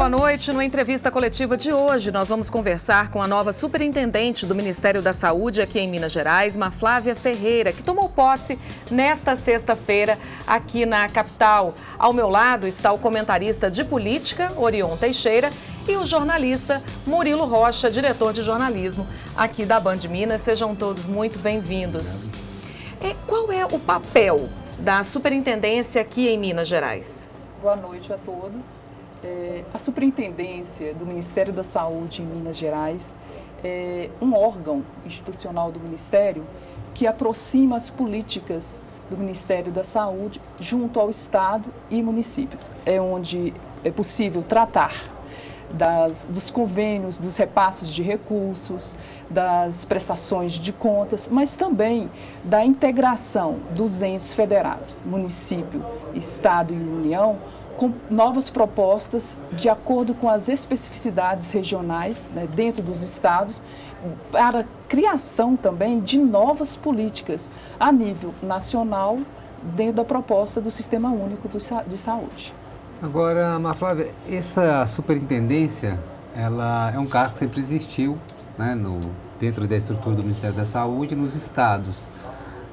boa noite. No entrevista coletiva de hoje, nós vamos conversar com a nova superintendente do Ministério da Saúde aqui em Minas Gerais, Maflávia Ferreira, que tomou posse nesta sexta-feira aqui na capital. Ao meu lado está o comentarista de política, Orion Teixeira, e o jornalista Murilo Rocha, diretor de jornalismo aqui da Band Minas. Sejam todos muito bem-vindos. Qual é o papel da superintendência aqui em Minas Gerais? Boa noite a todos. A Superintendência do Ministério da Saúde em Minas Gerais é um órgão institucional do Ministério que aproxima as políticas do Ministério da Saúde junto ao Estado e municípios. É onde é possível tratar dos convênios, dos repasses de recursos, das prestações de contas, mas também da integração dos entes federados, município, Estado e União, com novas propostas de acordo com as especificidades regionais, né, dentro dos estados, para a criação também de novas políticas a nível nacional, dentro da proposta do Sistema Único de Saúde. Agora, Maflávia, essa superintendência, ela é um cargo que sempre existiu, né, dentro da estrutura do Ministério da Saúde nos estados.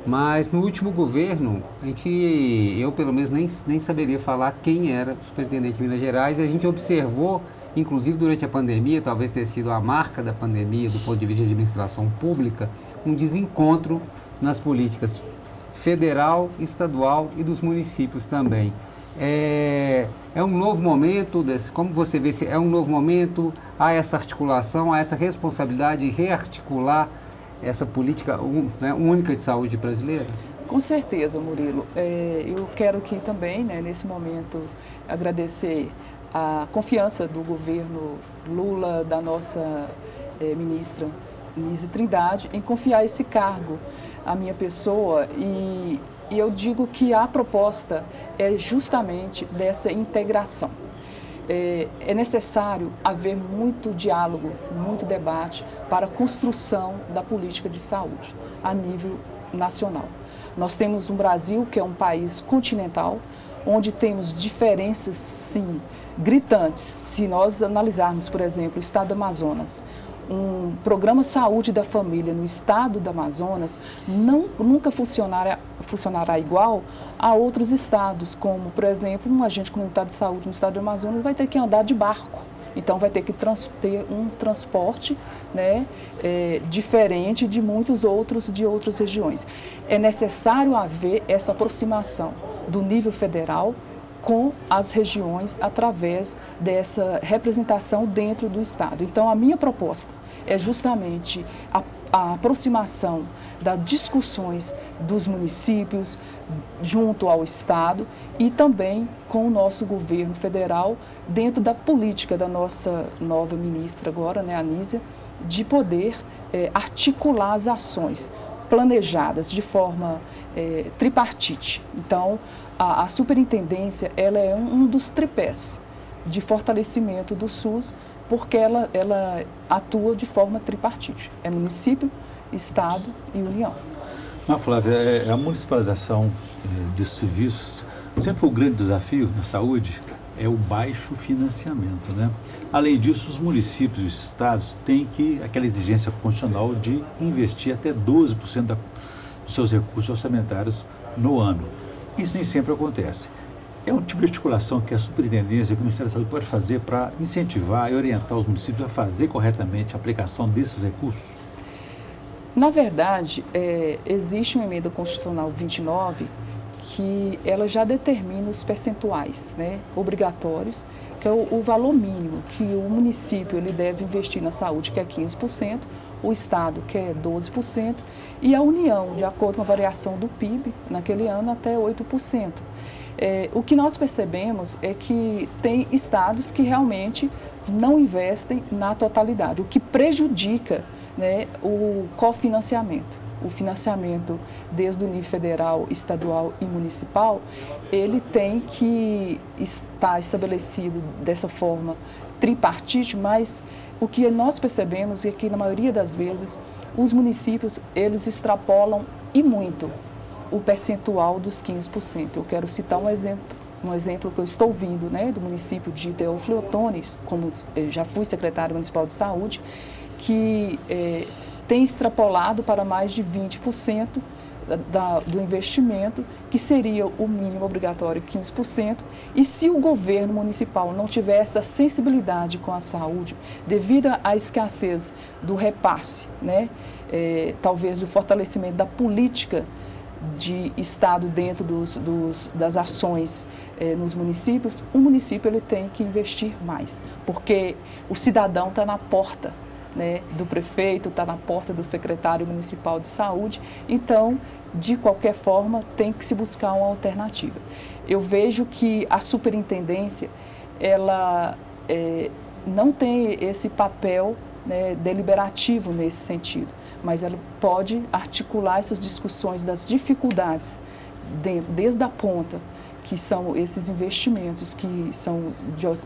Mas no último governo, eu pelo menos nem saberia falar quem era o superintendente de Minas Gerais. A gente observou, inclusive durante a pandemia, talvez tenha sido a marca da pandemia do ponto de vista de administração pública, um desencontro nas políticas federal, estadual e dos municípios também. É um novo momento, como você vê, é um novo momento, há essa articulação, há essa responsabilidade de rearticular essa política única de saúde brasileira? Com certeza, Murilo. Eu quero aqui também, né, nesse momento, agradecer a confiança do governo Lula, da nossa ministra Nízia Trindade, em confiar esse cargo à minha pessoa. E eu digo que a proposta é justamente dessa integração. É necessário haver muito diálogo, muito debate para a construção da política de saúde a nível nacional. Nós temos um Brasil que é um país continental, onde temos diferenças, sim, gritantes. Se nós analisarmos, por exemplo, o estado do Amazonas, um programa Saúde da Família no estado do Amazonas nunca funcionará igual a outros estados, como, por exemplo, um agente comunitário de saúde no estado do Amazonas vai ter que andar de barco. Então, vai ter que ter um transporte, né, diferente de muitos outros de outras regiões. É necessário haver essa aproximação do nível federal com as regiões através dessa representação dentro do Estado. Então, a minha proposta é justamente a aproximação das discussões dos municípios junto ao Estado e também com o nosso governo federal dentro da política da nossa nova ministra agora, né, a Nízia, de poder articular as ações planejadas de forma tripartite. Então, a superintendência ela é um dos tripés de fortalecimento do SUS, porque ela atua de forma tripartite. É município, Estado e União. Flávia, a municipalização desses serviços sempre foi um grande desafio na saúde, é o baixo financiamento, né? Além disso, os municípios e os estados têm aquela exigência constitucional de investir até 12% dos seus recursos orçamentários no ano. Isso nem sempre acontece. É um tipo de articulação que a superintendência e o Ministério da Saúde pode fazer para incentivar e orientar os municípios a fazer corretamente a aplicação desses recursos? Na verdade, existe uma emenda constitucional 29 que ela já determina os percentuais, né, obrigatórios, que é o valor mínimo que o município ele deve investir na saúde, que é 15%, o Estado, que é 12%, e a União, de acordo com a variação do PIB, naquele ano, até 8%. O que nós percebemos é que tem estados que realmente não investem na totalidade, o que prejudica, né, o cofinanciamento. O financiamento, desde o nível federal, estadual e municipal, ele tem que estar estabelecido dessa forma tripartite, mas o que nós percebemos é que, na maioria das vezes, os municípios, eles extrapolam e muito o percentual dos 15%. Eu quero citar um exemplo um exemplo que eu estou vindo, né, do município de Teófilo Otoni, como já fui secretário municipal de saúde, que tem extrapolado para mais de 20% do investimento, que seria o mínimo obrigatório 15%, e se o governo municipal não tiver essa sensibilidade com a saúde, devido à escassez do repasse, né, talvez do fortalecimento da política de Estado dentro das ações nos municípios, o município ele tem que investir mais, porque o cidadão está na porta, né, do prefeito, está na porta do secretário municipal de saúde, então, de qualquer forma, tem que se buscar uma alternativa. Eu vejo que a superintendência, ela não tem esse papel, né, deliberativo nesse sentido, mas ela pode articular essas discussões das dificuldades desde a ponta, que são esses investimentos que são,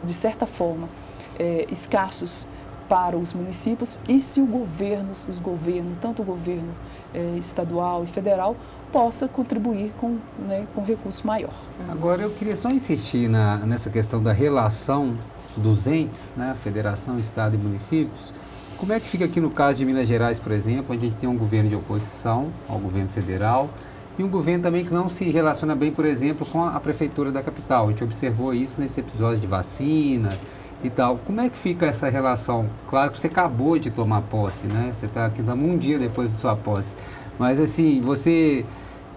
de certa forma, escassos para os municípios, e se os governos, tanto o governo estadual e federal, possa contribuir com recurso maior. Agora, eu queria só insistir nessa questão da relação dos entes, né, Federação, Estado e municípios. Como é que fica aqui no caso de Minas Gerais, por exemplo, onde a gente tem um governo de oposição ao governo federal e um governo também que não se relaciona bem, por exemplo, com a prefeitura da capital. A gente observou isso nesse episódio de vacina e tal. Como é que fica essa relação? Claro que você acabou de tomar posse, né? Você está aqui um dia depois de sua posse. Mas assim,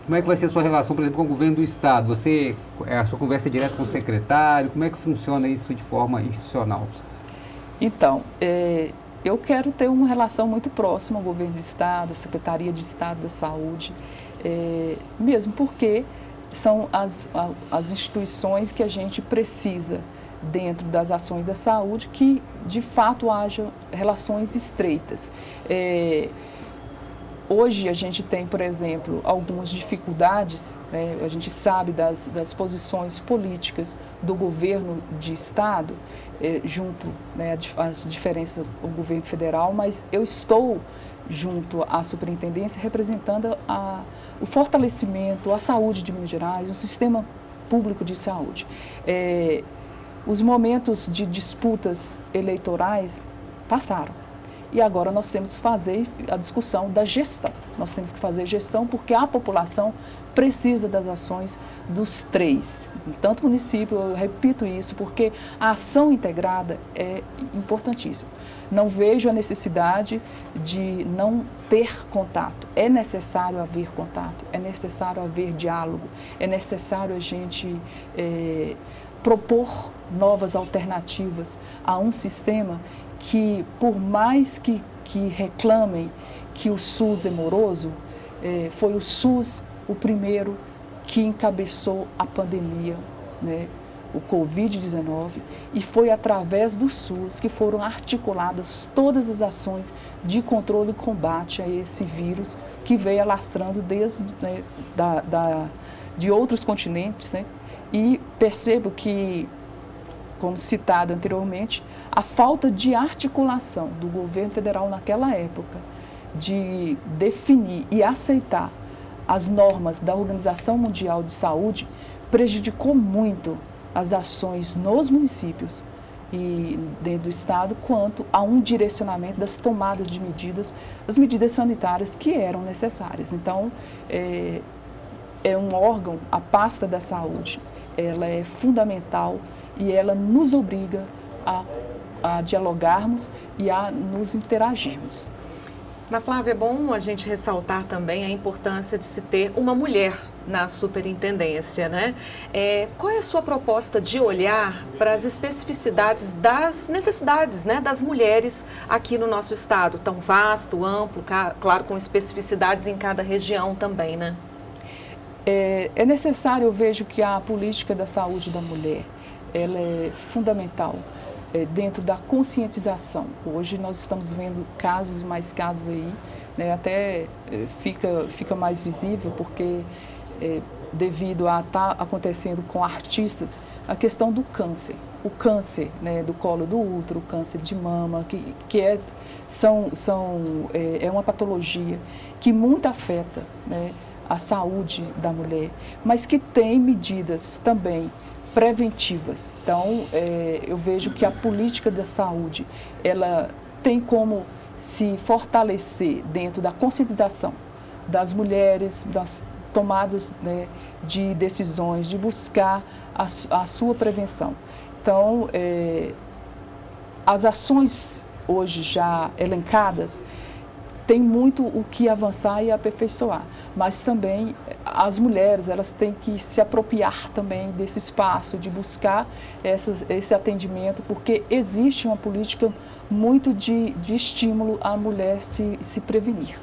como é que vai ser a sua relação, por exemplo, com o governo do Estado? A sua conversa é direta com o secretário? Como é que funciona isso de forma institucional? Então, eu quero ter uma relação muito próxima ao governo do Estado, Secretaria de Estado da Saúde, mesmo porque são as instituições que a gente precisa dentro das ações da saúde, que de fato haja relações estreitas. Hoje a gente tem, por exemplo, algumas dificuldades, né? A gente sabe das posições políticas do governo de Estado, junto, né, às diferenças do governo federal, mas eu estou junto à superintendência representando o fortalecimento, a saúde de Minas Gerais, o sistema público de saúde. Os momentos de disputas eleitorais passaram. E agora nós temos que fazer a discussão da gestão. Nós temos que fazer gestão porque a população precisa das ações dos três. Tanto município, eu repito isso, porque a ação integrada é importantíssima. Não vejo a necessidade de não ter contato. É necessário haver contato, é necessário haver diálogo, é necessário a gente propor novas alternativas a um sistema que, por mais que reclamem que o SUS é moroso, foi o SUS o primeiro que encabeçou a pandemia, né, o Covid-19, e foi através do SUS que foram articuladas todas as ações de controle e combate a esse vírus que veio alastrando desde, né, de outros continentes, né, e percebo que, como citado anteriormente, a falta de articulação do governo federal naquela época de definir e aceitar as normas da Organização Mundial de Saúde prejudicou muito as ações nos municípios e dentro do Estado quanto a um direcionamento das tomadas de medidas, as medidas sanitárias que eram necessárias. Então, é um órgão, a pasta da saúde, ela é fundamental e ela nos obriga a dialogarmos e a nos interagirmos. Ana Flávia, é bom a gente ressaltar também a importância de se ter uma mulher na superintendência, né? Qual é a sua proposta de olhar para as especificidades das necessidades, né, das mulheres aqui no nosso estado, tão vasto, amplo, claro, com especificidades em cada região também, né? É necessário, eu vejo que a política da saúde da mulher, ela é fundamental dentro da conscientização. Hoje nós estamos vendo mais casos aí, né, até fica mais visível porque devido a estar acontecendo com artistas a questão do câncer. O câncer, né, do colo do útero, o câncer de mama, que é uma patologia que muito afeta, né, a saúde da mulher, mas que tem medidas também preventivas. Então, eu vejo que a política da saúde, ela tem como se fortalecer dentro da conscientização das mulheres, das tomadas, né, de decisões, de buscar a sua prevenção. Então, as ações hoje já elencadas têm muito o que avançar e aperfeiçoar, mas também as mulheres, elas têm que se apropriar também desse espaço, de buscar esse atendimento, porque existe uma política muito de estímulo à mulher se prevenir.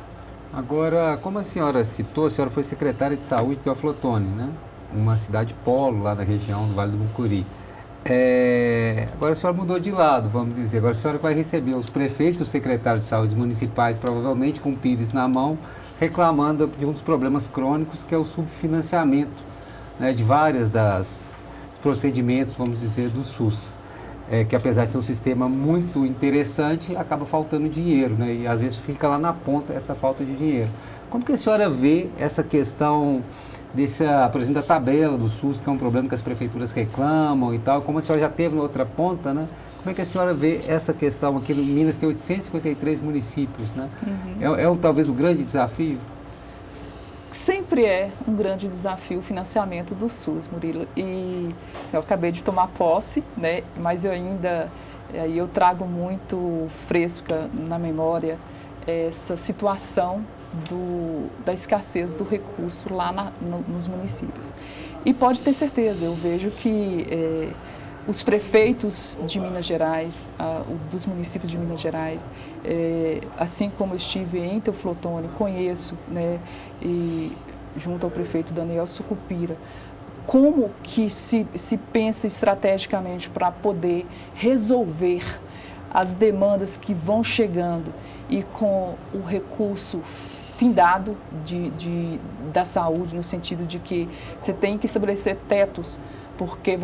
Agora, como a senhora citou, a senhora foi secretária de saúde de Teófilo Otoni, né? Uma cidade polo lá da região do Vale do Mucuri. Agora a senhora mudou de lado, vamos dizer. Agora a senhora vai receber os prefeitos e os secretários de saúde municipais, provavelmente com o pires na mão, reclamando de um dos problemas crônicos, que é o subfinanciamento, né, de várias dos procedimentos, vamos dizer, do SUS. Que apesar de ser um sistema muito interessante, acaba faltando dinheiro, né? E às vezes fica lá na ponta essa falta de dinheiro. Como que a senhora vê essa questão por exemplo, da tabela do SUS, que é um problema que as prefeituras reclamam e tal, como a senhora já teve na outra ponta, né? Como é que a senhora vê essa questão aqui no Minas? Tem 853 municípios, né? Uhum. Talvez o grande desafio? Sempre é um grande desafio o financiamento do SUS, Murilo. E eu acabei de tomar posse, né? Mas eu trago muito fresca na memória essa situação da escassez do recurso lá nos municípios. E pode ter certeza, eu vejo que os prefeitos de Minas Gerais, dos municípios de Minas Gerais, assim como eu estive em Teófilo Otoni, conheço, né, e junto ao prefeito Daniel Sucupira, como que se pensa estrategicamente para poder resolver as demandas que vão chegando e com o recurso findado da saúde, no sentido de que você tem que estabelecer tetos, porque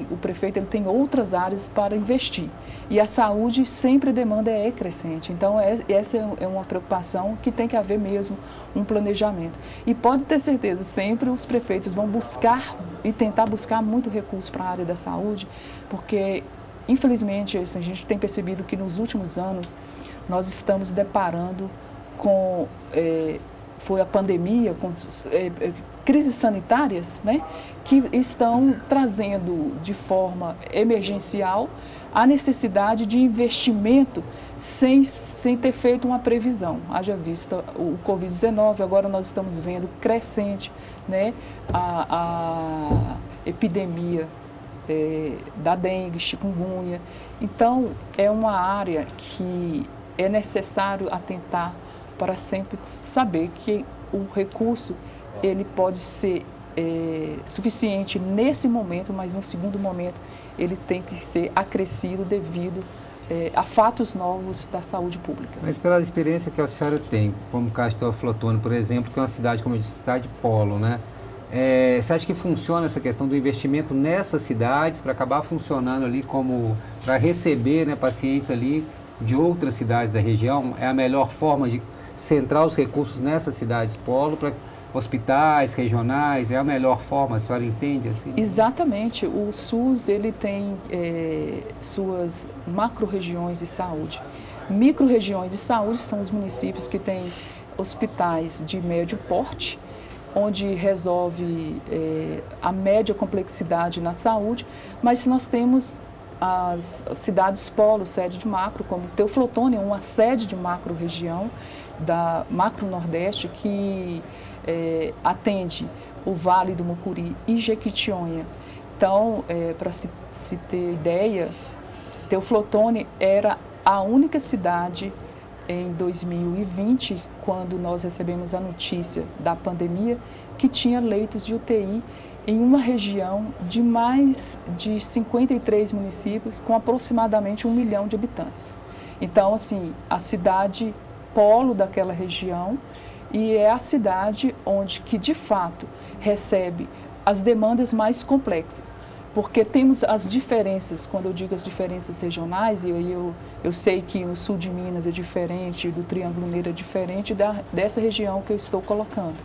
o prefeito ele tem outras áreas para investir. E a saúde sempre a demanda é crescente. Então, essa é uma preocupação que tem que haver mesmo um planejamento. E pode ter certeza, sempre os prefeitos vão buscar e tentar buscar muito recurso para a área da saúde, porque, infelizmente, a gente tem percebido que nos últimos anos nós estamos deparando com foi a pandemia, com crises sanitárias, né, que estão trazendo de forma emergencial a necessidade de investimento sem ter feito uma previsão. Haja vista o Covid-19, agora nós estamos vendo crescente, né, a epidemia da dengue, chikungunya. Então, é uma área que é necessário atentar para sempre saber que o recurso ele pode ser suficiente nesse momento, mas no segundo momento ele tem que ser acrescido devido a fatos novos da saúde pública. Mas pela experiência que a senhora tem, como o caso de Teófilo Otoni, por exemplo, que é uma cidade, como eu disse, cidade polo, né? Você acha que funciona essa questão do investimento nessas cidades para acabar funcionando ali como para receber, né, pacientes ali de outras cidades da região? É a melhor forma de centrar os recursos nessas cidades polo para hospitais regionais? É a melhor forma, a senhora entende assim? Exatamente. O SUS ele tem suas macro-regiões de saúde. Micro-regiões de saúde são os municípios que têm hospitais de médio porte, onde resolve a média complexidade na saúde, mas nós temos as cidades polo, sede de macro, como Teófilo Otoni, uma sede de macro-região, da macro-nordeste, que atende o Vale do Mucuri e Jequitinhonha. Então, para se ter ideia, Teófilo Otoni era a única cidade em 2020, quando nós recebemos a notícia da pandemia, que tinha leitos de UTI em uma região de mais de 53 municípios, com aproximadamente 1 milhão de habitantes. Então, assim, a cidade polo daquela região, e é a cidade onde que, de fato, recebe as demandas mais complexas. Porque temos as diferenças, quando eu digo as diferenças regionais, e eu sei que no sul de Minas é diferente, do Triângulo Mineiro é diferente dessa região que eu estou colocando.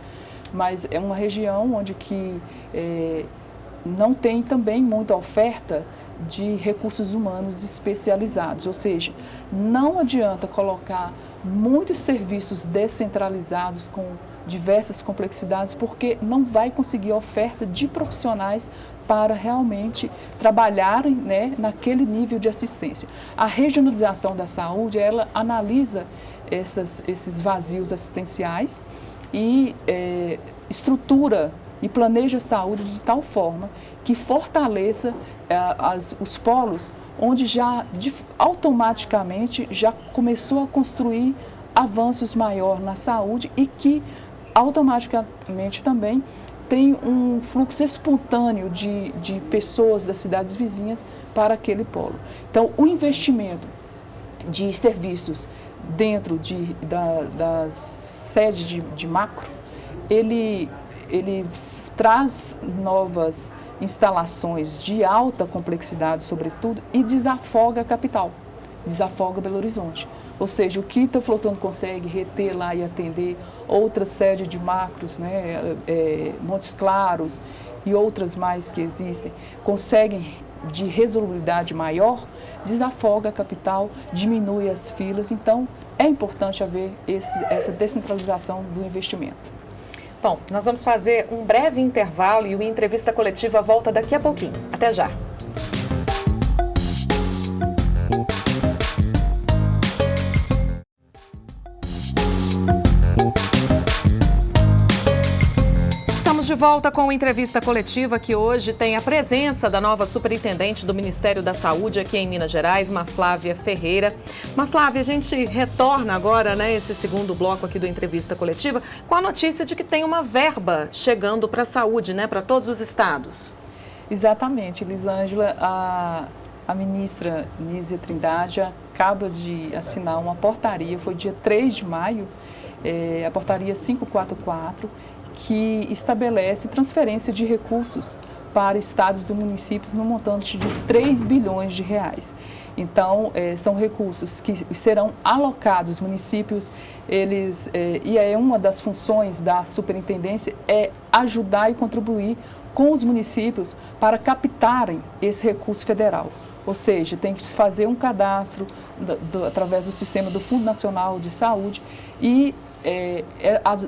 Mas é uma região onde que não tem também muita oferta de recursos humanos especializados, ou seja, não adianta colocar muitos serviços descentralizados com diversas complexidades, porque não vai conseguir oferta de profissionais para realmente trabalharem, né, naquele nível de assistência. A regionalização da saúde, ela analisa esses vazios assistenciais e estrutura e planeja a saúde de tal forma que fortaleça os polos onde já automaticamente já começou a construir avanços maior na saúde e que automaticamente também tem um fluxo espontâneo de pessoas das cidades vizinhas para aquele polo. Então, o investimento de serviços dentro das sedes de macro, ele traz novas instalações de alta complexidade, sobretudo, e desafoga a capital, desafoga Belo Horizonte. Ou seja, o que o Teoflotano consegue reter lá e atender outras sedes de macros, né, Montes Claros e outras mais que existem, conseguem de resolubilidade maior, desafoga a capital, diminui as filas. Então, é importante haver essa descentralização do investimento. Bom, nós vamos fazer um breve intervalo e o Entrevista Coletiva volta daqui a pouquinho. Até já. De volta com a Entrevista Coletiva, que hoje tem a presença da nova superintendente do Ministério da Saúde aqui em Minas Gerais, Maflávia Ferreira. Maflávia, a gente retorna agora, né, esse segundo bloco aqui do Entrevista Coletiva, com a notícia de que tem uma verba chegando para a saúde, né, para todos os estados. Exatamente, Elisângela. A ministra Nízia Trindade acaba de assinar uma portaria, foi dia 3 de maio, a portaria 544, que estabelece transferência de recursos para estados e municípios no montante de 3 bilhões de reais. Então, são recursos que serão alocados aos municípios, e uma das funções da superintendência é ajudar e contribuir com os municípios para captarem esse recurso federal. Ou seja, tem que se fazer um cadastro através do sistema do Fundo Nacional de Saúde e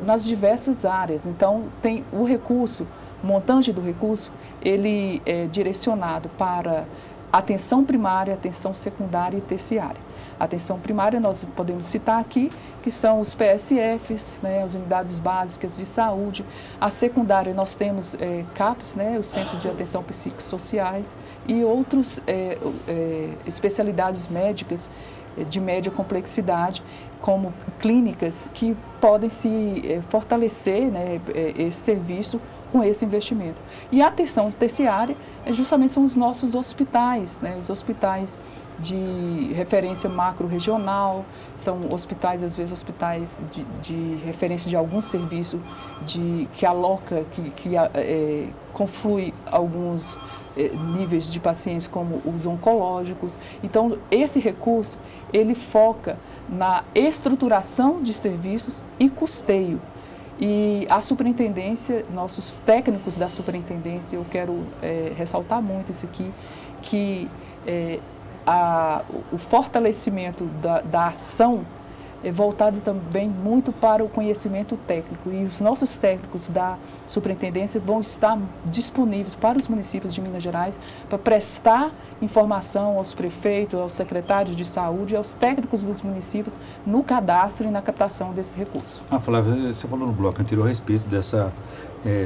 nas diversas áreas. Então, tem o recurso, o montante do recurso, ele é direcionado para atenção primária, atenção secundária e terciária. A atenção primária nós podemos citar aqui, que são os PSFs, né, as unidades básicas de saúde. A secundária nós temos CAPS, né, o Centro de Atenção Psicossociais, e outras especialidades médicas de média complexidade, como clínicas que podem se fortalecer, né, esse serviço com esse investimento. E a atenção terciária justamente são os nossos hospitais, né, os hospitais de referência macro-regional, são hospitais, às vezes hospitais de referência de algum serviço que aloca, que conflui alguns níveis de pacientes como os oncológicos. Então, esse recurso, ele foca na estruturação de serviços e custeio. E a superintendência, nossos técnicos da superintendência, eu quero ressaltar muito isso aqui, que o fortalecimento da ação é voltado também muito para o conhecimento técnico, e os nossos técnicos da superintendência vão estar disponíveis para os municípios de Minas Gerais para prestar informação aos prefeitos, aos secretários de saúde e aos técnicos dos municípios no cadastro e na captação desses recursos. Flávia, você falou no bloco anterior a respeito dessa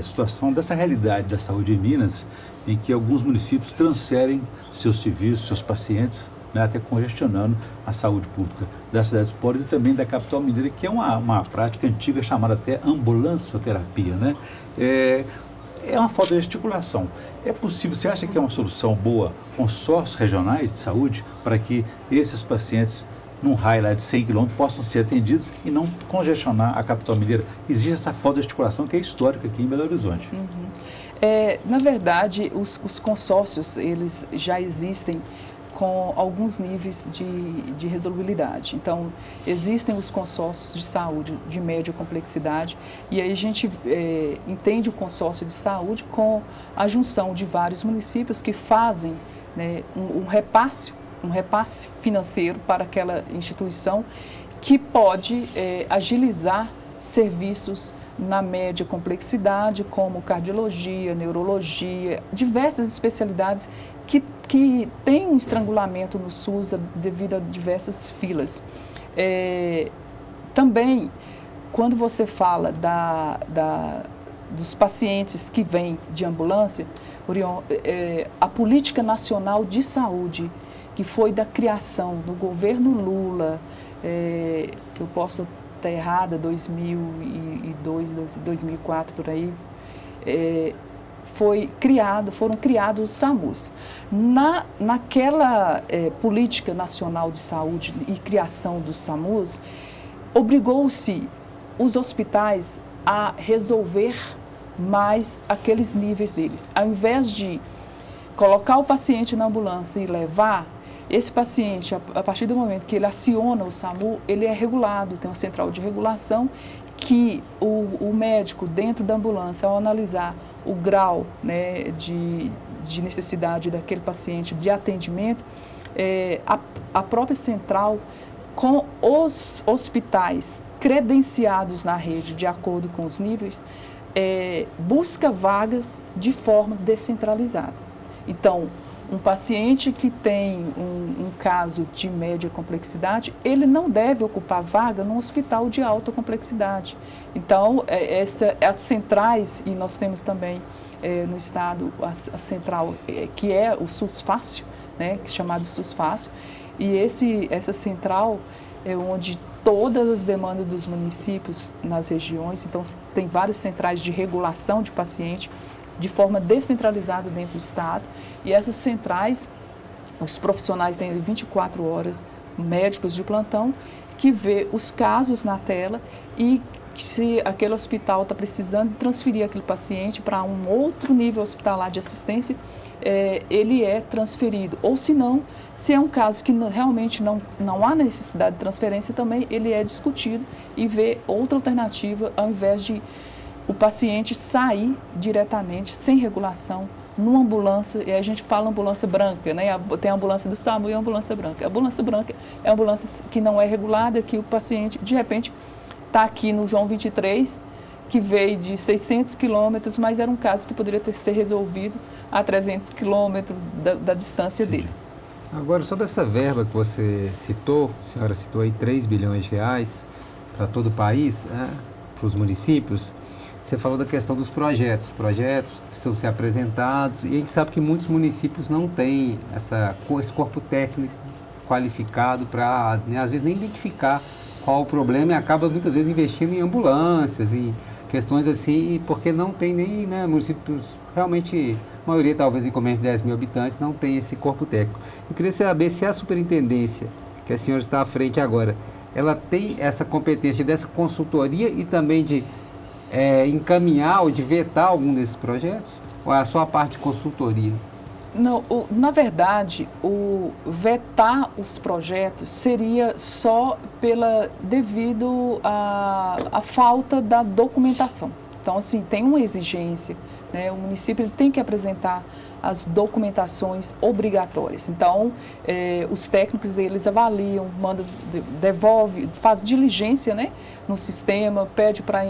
situação, dessa realidade da saúde em Minas, em que alguns municípios transferem seus serviços, seus pacientes, né, até congestionando a saúde pública das cidades pobres e também da capital mineira, que é uma prática antiga chamada até ambulancioterapia, né? É uma falta de articulação. É possível, você acha que é uma solução boa, consórcios regionais de saúde, para que esses pacientes, num raio lá de 100 quilômetros, possam ser atendidos e não congestionar a capital mineira? Existe essa falta de articulação que é histórica aqui em Belo Horizonte. Na verdade, os consórcios, eles já existem com alguns níveis de resolubilidade. Então, existem os consórcios de saúde de média complexidade e aí a gente entende o consórcio de saúde com a junção de vários municípios que fazem, né, um repasse financeiro para aquela instituição que pode agilizar serviços na média complexidade, como cardiologia, neurologia, diversas especialidades que têm um estrangulamento no SUS devido a diversas filas. Também, quando você fala dos pacientes que vêm de ambulância, Orion, a Política Nacional de Saúde, que foi da criação do governo Lula, eu posso estar errada, 2002, 2004, por aí, foram criados os SAMUs. Naquela Política Nacional de Saúde e criação dos SAMUs, obrigou-se os hospitais a resolver mais aqueles níveis deles. Ao invés de colocar o paciente na ambulância e levar, esse paciente, a partir do momento que ele aciona o SAMU, ele é regulado, tem uma central de regulação que o médico dentro da ambulância, ao analisar o grau, né, de necessidade daquele paciente de atendimento, a própria central, com os hospitais credenciados na rede de acordo com os níveis, busca vagas de forma descentralizada. Então, um paciente que tem um caso de média complexidade, ele não deve ocupar vaga num hospital de alta complexidade. Então, as centrais, e nós temos também no estado a central, que é o SUS Fácil, né, chamado SUS Fácil, e essa central é onde todas as demandas dos municípios nas regiões, então tem várias centrais de regulação de paciente, de forma descentralizada dentro do estado, e essas centrais, os profissionais têm 24 horas, médicos de plantão, que vê os casos na tela e se aquele hospital está precisando transferir aquele paciente para um outro nível hospitalar de assistência, ele é transferido. Ou se não, se é um caso que realmente não há necessidade de transferência também, ele é discutido e vê outra alternativa ao invés de o paciente sair diretamente, sem regulação, numa ambulância, e a gente fala ambulância branca, né? Tem a ambulância do SAMU e a ambulância branca. A ambulância branca é a ambulância que não é regulada, que o paciente, de repente, está aqui no João 23, que veio de 600 quilômetros, mas era um caso que poderia ser resolvido a 300 quilômetros da distância dele. Agora, sobre essa verba que você citou, a senhora citou aí 3 bilhões de reais para todo o país, para os municípios. Você falou da questão dos projetos. Projetos precisam ser apresentados e a gente sabe que muitos municípios não têm esse corpo técnico qualificado para, né, às vezes, nem identificar qual o problema e acaba muitas vezes investindo em ambulâncias, em questões assim, porque não tem nem, né, municípios, realmente, a maioria talvez em menos de 10 mil habitantes, não tem esse corpo técnico. Eu queria saber se a superintendência, que a senhora está à frente agora, ela tem essa competência dessa consultoria e também de encaminhar ou de vetar algum desses projetos? Ou é só a parte de consultoria? Não, na verdade, o vetar os projetos seria só devido à falta da documentação. Então, assim, tem uma exigência, né? O município ele tem que apresentar as documentações obrigatórias. Então, os técnicos, eles avaliam, mandam, devolve, faz diligência, né, no sistema, pede para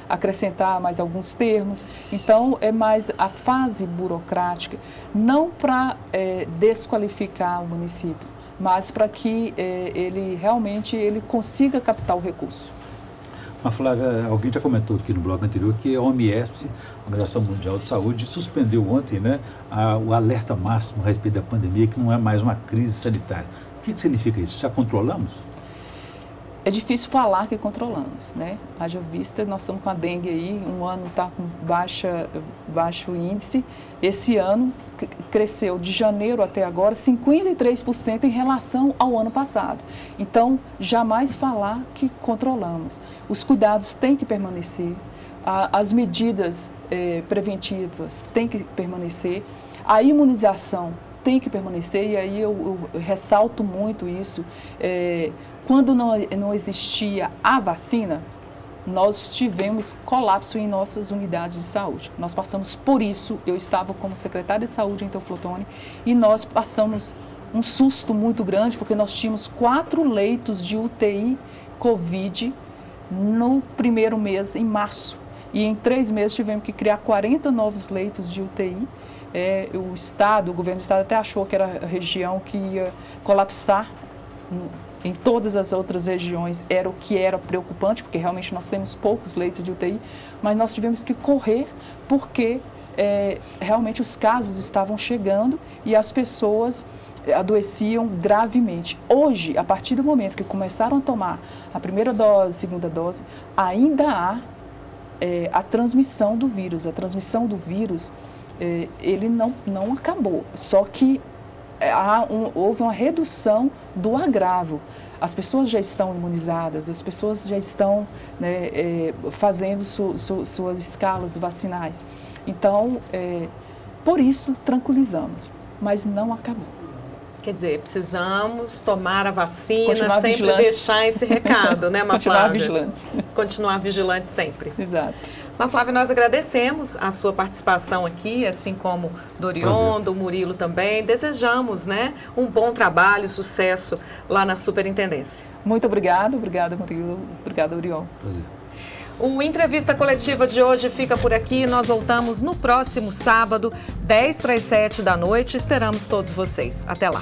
acrescentar mais alguns termos. Então, é mais a fase burocrática, não para desqualificar o município, mas para que ele realmente consiga captar o recurso. Mas, Flávia, alguém já comentou aqui no bloco anterior que a OMS, a Organização Mundial de Saúde, suspendeu ontem, né, o alerta máximo a respeito da pandemia, que não é mais uma crise sanitária. O que significa isso? Já controlamos? É difícil falar que controlamos, né? Haja vista, nós estamos com a dengue aí, um ano está com baixo índice. Esse ano cresceu de janeiro até agora 53% em relação ao ano passado. Então, jamais falar que controlamos. Os cuidados têm que permanecer, as medidas preventivas têm que permanecer, a imunização tem que permanecer, e aí eu ressalto muito isso. Quando não existia a vacina, nós tivemos colapso em nossas unidades de saúde. Nós passamos por isso. Eu estava como secretária de saúde em Teoflotone e nós passamos um susto muito grande, porque nós tínhamos 4 leitos de UTI Covid no primeiro mês, em março. E em 3 meses tivemos que criar 40 novos leitos de UTI. O governo do estado até achou que era a região que ia colapsar. Em todas as outras regiões era o que era preocupante, porque realmente nós temos poucos leitos de UTI, mas nós tivemos que correr porque realmente os casos estavam chegando e as pessoas adoeciam gravemente. Hoje, a partir do momento que começaram a tomar a primeira dose, a segunda dose, ainda há a transmissão do vírus. A transmissão do vírus, ele não acabou, só que houve uma redução do agravo. As pessoas já estão imunizadas, as pessoas já estão, né, fazendo suas escalas vacinais. Então, por isso, tranquilizamos, mas não acabou. Quer dizer, precisamos tomar a vacina, continuar sempre vigilantes. Deixar esse recado, né, Maflávia? Continuar vigilantes. Continuar vigilantes sempre. Exato. Maflávia, nós agradecemos a sua participação aqui, assim como do Orion, do Murilo também. Desejamos, né, um bom trabalho, sucesso lá na Superintendência. Muito obrigada, Murilo, obrigada, Orion. Prazer. O Entrevista Coletiva de hoje fica por aqui. Nós voltamos no próximo sábado, 6:50 da noite. Esperamos todos vocês. Até lá.